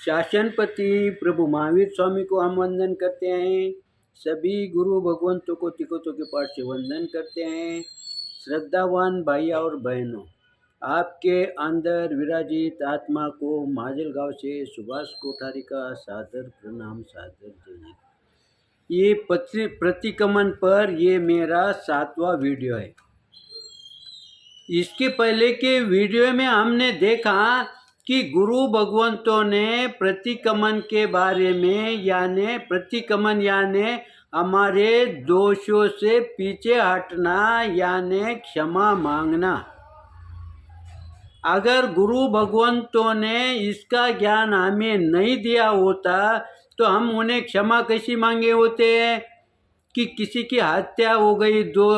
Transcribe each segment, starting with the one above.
शासनपति प्रभु महावीर स्वामी को हम वंदन करते हैं। सभी गुरु भगवंतों को तिकोतों के पाठ से वंदन करते हैं। श्रद्धावान भाई और बहनों, आपके अंदर विराजित आत्मा को माजलगांव से सुभाष कोठारी का सादर प्रणाम, सादर जय। ये प्रतिक्रमण पर ये मेरा 7वां वीडियो है। इसके पहले के वीडियो में हमने देखा कि गुरु भगवंतों ने प्रतिक्रमण के बारे में यानी हमारे दोषों से पीछे हटना यानी क्षमा मांगना। अगर गुरु भगवंतों ने इसका ज्ञान हमें नहीं दिया होता तो हम उन्हें क्षमा कैसी मांगे होते हैं कि किसी की हत्या हो गई, दो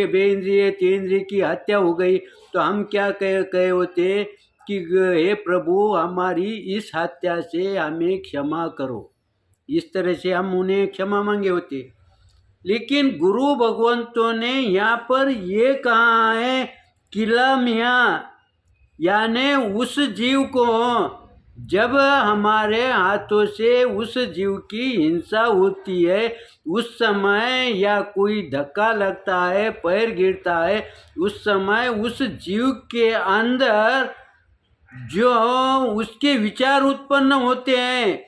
बेंद्रिय तेंद्रिय की हत्या हो गई तो हम क्या कहे होते कि हे प्रभु हमारी इस हत्या से हमें क्षमा करो। इस तरह से हम उन्हें क्षमा मांगे होते। लेकिन गुरु भगवंतों ने यहाँ पर ये कहा है किलमिया यानी उस जीव को जब हमारे हाथों से उस जीव की हिंसा होती है, उस समय या कोई धक्का लगता है, पैर गिरता है, उस समय उस जीव के अंदर जो उसके विचार उत्पन्न होते हैं,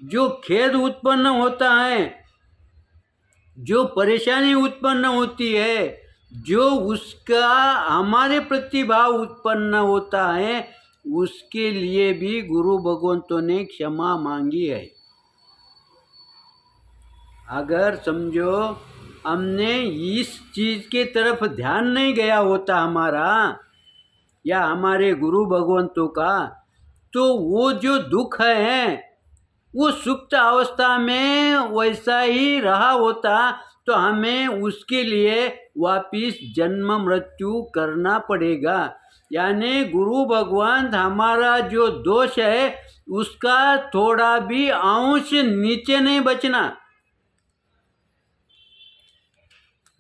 जो खेद उत्पन्न होता है, जो परेशानी उत्पन्न होती है, जो उसका हमारे प्रति भाव उत्पन्न होता है, उसके लिए भी गुरु भगवंतों ने क्षमा मांगी है। अगर समझो हमने इस चीज के तरफ ध्यान नहीं गया होता हमारा या हमारे गुरु भगवंतों का, तो वो जो दुख है वो सुप्त अवस्था में वैसा ही रहा होता तो हमें उसके लिए वापिस जन्म मृत्यु करना पड़ेगा। यानी गुरु भगवान हमारा जो दोष है उसका थोड़ा भी अंश नीचे नहीं बचना।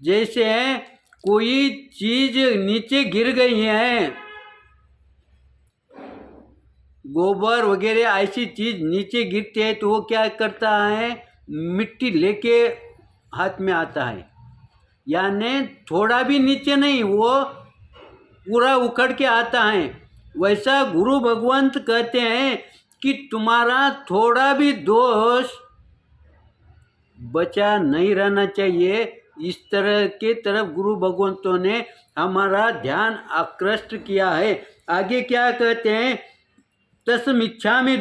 जैसे कोई चीज नीचे गिर गई है, गोबर वगैरह ऐसी चीज नीचे गिरती है तो वो क्या करता है, मिट्टी लेके हाथ में आता है, यानी थोड़ा भी नीचे नहीं, वो पूरा उखड़ के आता है। वैसा गुरु भगवंत कहते हैं कि तुम्हारा थोड़ा भी दोष बचा नहीं रहना चाहिए। इस तरह के तरफ गुरु भगवंतों ने हमारा ध्यान आकृष्ट किया है। आगे क्या कहते हैं, तस्मिच्छामि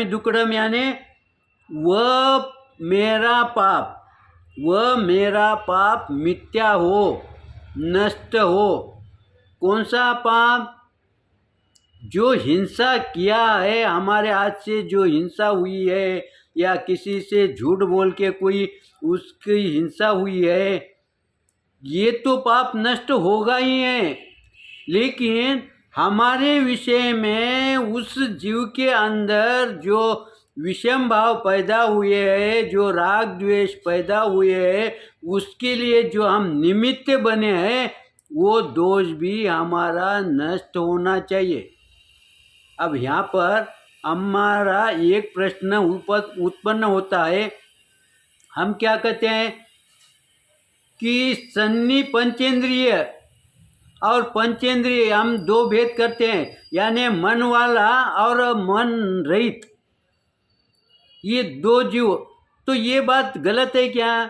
दुक्कडम यानी वह मेरा पाप मिथ्या हो, नष्ट हो। कौन सा पाप? जो हिंसा किया है, हमारे हाथ से जो हिंसा हुई है या किसी से झूठ बोल के कोई उसकी हिंसा हुई है, ये तो पाप नष्ट होगा ही है। लेकिन हमारे विषय में उस जीव के अंदर जो विषम भाव पैदा हुए हैं, जो राग द्वेष पैदा हुए हैं, उसके लिए जो हम निमित्त बने हैं, वो दोष भी हमारा नष्ट होना चाहिए। अब यहाँ पर हमारा एक प्रश्न उत्पन्न होता है, हम क्या कहते हैं कि सन्नी पंचेंद्रिय और पंचेंद्रिय हम दो भेद करते हैं, यानी मन वाला और मन रहित, ये दो जीव। तो ये बात गलत है क्या?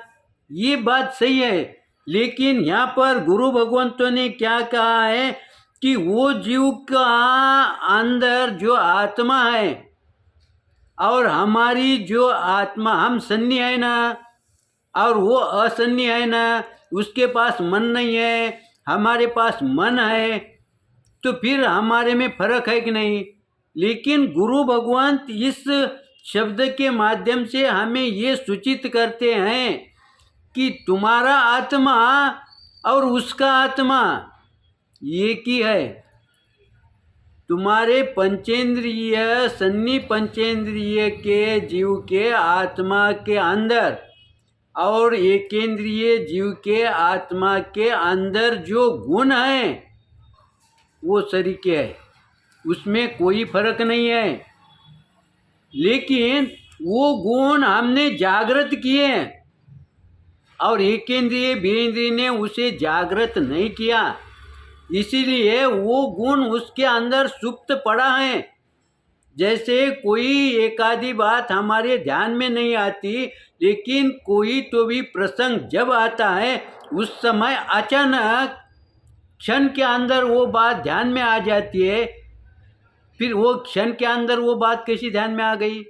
ये बात सही है, लेकिन यहाँ पर गुरु भगवंतों ने क्या कहा है कि वो जीव का अंदर जो आत्मा है और हमारी जो आत्मा, हम सन्नी है ना और वो असन्नी है ना, उसके पास मन नहीं है, हमारे पास मन है, तो फिर हमारे में फर्क है कि नहीं? लेकिन गुरु भगवंत इस शब्द के माध्यम से हमें ये सूचित करते हैं कि तुम्हारा आत्मा और उसका आत्मा एक ही है। तुम्हारे पंचेंद्रिय सन्नी पंचेंद्रिय के जीव के आत्मा के अंदर और एकेंद्रिय जीव के आत्मा के अंदर जो गुण है वो सरीके है। उसमें कोई फर्क नहीं है, लेकिन वो गुण हमने जागृत किए और एक इंद्रिय विन्द्रिय ने उसे जागृत नहीं किया, इसीलिए वो गुण उसके अंदर सुप्त पड़ा है। जैसे कोई एक आधी बात हमारे ध्यान में नहीं आती, लेकिन कोई तो भी प्रसंग जब आता है उस समय अचानक क्षण के अंदर वो बात ध्यान में आ जाती है। फिर वो क्षण के अंदर वो बात कैसी ध्यान में आ गई,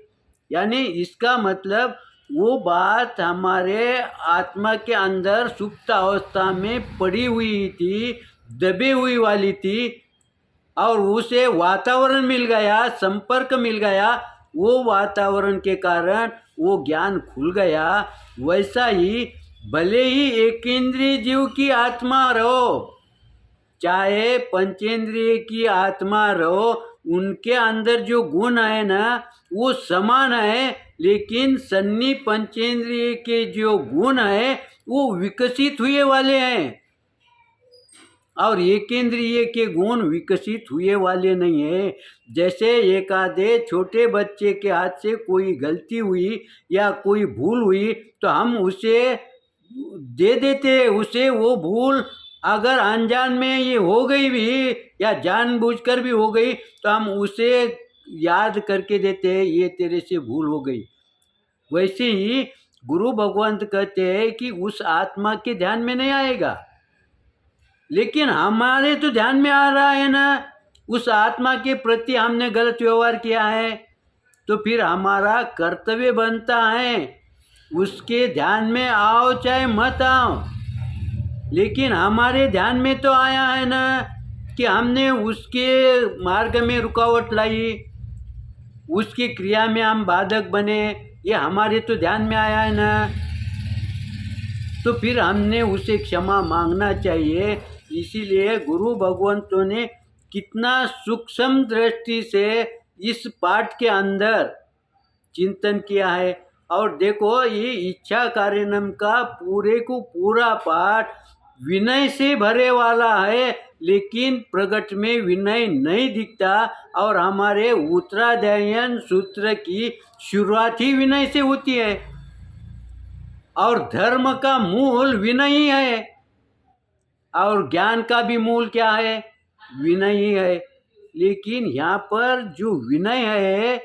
यानी इसका मतलब वो बात हमारे आत्मा के अंदर सुप्त अवस्था में पड़ी हुई थी, दबी हुई वाली थी, और उसे वातावरण मिल गया, संपर्क मिल गया, वो वातावरण के कारण वो ज्ञान खुल गया। वैसा ही भले ही एक इंद्रिय जीव की आत्मा रहो, चाहे पंचेंद्रिय की आत्मा रहो, उनके अंदर जो गुण है ना वो समान है, लेकिन सन्नी पंचेंद्रिय के जो गुण है वो विकसित हुए वाले हैं और एक इंद्रिय के गुण विकसित हुए वाले नहीं है। जैसे एक आधे छोटे बच्चे के हाथ से कोई गलती हुई या कोई भूल हुई तो हम उसे दे देते, उसे वो भूल अगर अनजान में ये हो गई भी या जानबूझकर भी हो गई तो हम उसे याद करके देते हैं ये तेरे से भूल हो गई। वैसे ही गुरु भगवंत कहते हैं कि उस आत्मा के ध्यान में नहीं आएगा, लेकिन हमारे तो ध्यान में आ रहा है ना, उस आत्मा के प्रति हमने गलत व्यवहार किया है, तो फिर हमारा कर्तव्य बनता है उसके ध्यान में आओ चाहे मत आओ, लेकिन हमारे ध्यान में तो आया है ना कि हमने उसके मार्ग में रुकावट लाई, उसकी क्रिया में हम बाधक बने, ये हमारे तो ध्यान में आया है ना, तो फिर हमने उसे क्षमा मांगना चाहिए। इसीलिए गुरु भगवंतों ने कितना सूक्ष्म दृष्टि से इस पाठ के अंदर चिंतन किया है। और देखो ये इच्छा कार्यनम का पूरे को पूरा पाठ विनय से भरे वाला है, लेकिन प्रगट में विनय नहीं दिखता, और हमारे उत्तराध्ययन सूत्र की शुरुआत ही विनय से होती है, और धर्म का मूल विनय ही है, और ज्ञान का भी मूल क्या है, विनय ही है। लेकिन यहाँ पर जो विनय है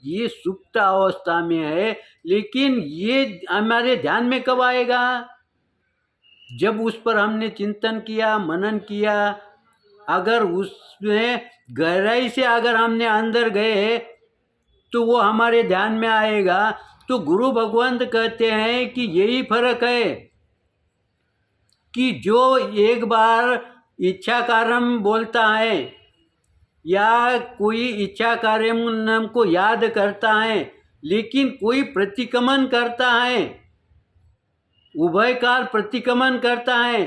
ये सुप्त अवस्था में है, लेकिन ये हमारे ध्यान में कब आएगा, जब उस पर हमने चिंतन किया, मनन किया, अगर उसमें गहराई से अगर हमने अंदर गए तो वो हमारे ध्यान में आएगा। तो गुरु भगवंत कहते हैं कि यही फर्क है कि जो एक बार इच्छा कार्यम बोलता है या कोई इच्छा कार्यम को याद करता है, लेकिन कोई प्रतिक्रमण करता है, उभयकाल प्रतिक्रमण करता है,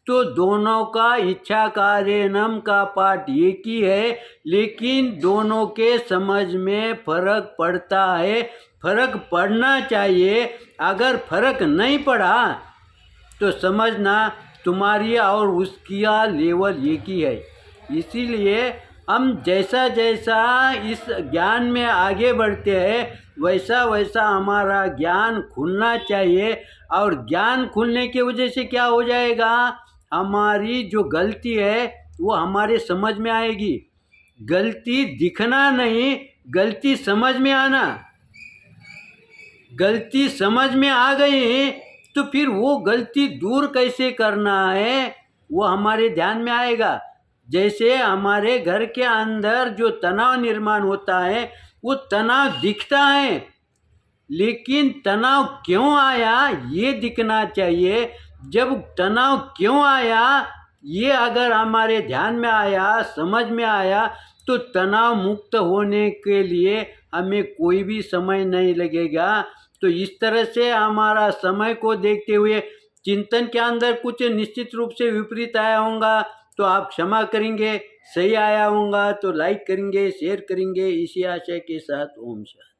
तो दोनों का इच्छा कार्यनम का पाठ एक ही है, लेकिन दोनों के समझ में फर्क पड़ता है। फर्क पड़ना चाहिए, अगर फर्क नहीं पड़ा तो समझना तुम्हारी और उसकी लेवल एक ही है। इसीलिए हम जैसा जैसा इस ज्ञान में आगे बढ़ते हैं वैसा वैसा हमारा ज्ञान खुलना चाहिए, और ज्ञान खुलने की वजह से क्या हो जाएगा, हमारी जो गलती है वो हमारे समझ में आएगी। गलती दिखना नहीं, गलती समझ में आना। गलती समझ में आ गई तो फिर वो गलती दूर कैसे करना है वो हमारे ध्यान में आएगा। जैसे हमारे घर के अंदर जो तनाव निर्माण होता है वो तनाव दिखता है, लेकिन तनाव क्यों आया ये दिखना चाहिए। जब तनाव क्यों आया ये अगर हमारे ध्यान में आया, समझ में आया, तो तनाव मुक्त होने के लिए हमें कोई भी समय नहीं लगेगा। तो इस तरह से हमारा समय को देखते हुए चिंतन के अंदर कुछ निश्चित रूप से विपरीत आया होगा तो आप क्षमा करेंगे, सही आया होगा तो लाइक करेंगे, शेयर करेंगे। इसी आशय के साथ ओम शांति।